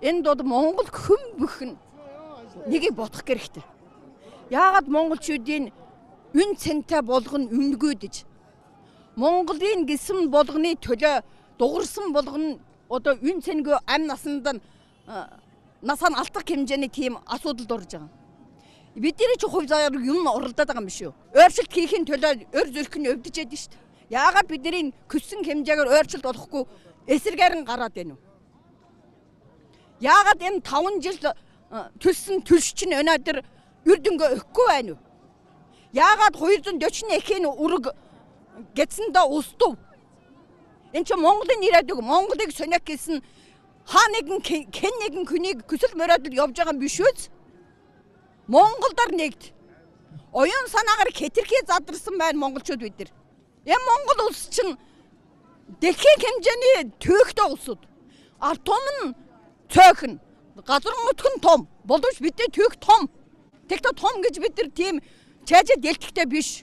Энэ дод Монгол хүм бүхэн нэгийг бодох хэрэгтэй. Яагаад монголчуудын үн цэнтэй болгоно үнгүйдэж. Монголын гисэн болгоны төлөө дуурсан болгоно одоо үн цэнгүй ам насанд насаа алдах хэмжээний тийм асуудалд орж байгаа. Бидний ч хувь заяар юм оролдоод байгаа юм биш үү? Ойршилт хийхин төлөө өр зүрх нь өвдөж яд шүү дээ. Яагаад бидний көссөн хэмжээгээр ойршилт болохгүй эсэргээр нь гараад байна уу? Яагаад энэ 5 жил төлсөн төлш чинь өнөөдөр үрдөнгө өгөхгүй байна уу? Яагаад 240 эхийн үрэг гэцэндээ уств? Энд чинь Монголын ирээдүг, Монголыг сониак гэсэн хаа нэгэн хэн нэгэн хүнийг көсөл мөрөөдөл явж байгаа юм биш үү? Монголдор нэгд оюун санаагаар хэтэрхий задарсан байна монголчууд бид нар. Энэ Монгол улс чинь дэлхийн хэмжээний төөхтэй улсууд. Ард том нь цөөхөн, газар нутг нь том, боловч бидний төөх том. Тэгтээ том гэж бид нар тийм чайжид дэлгэхтэй биш.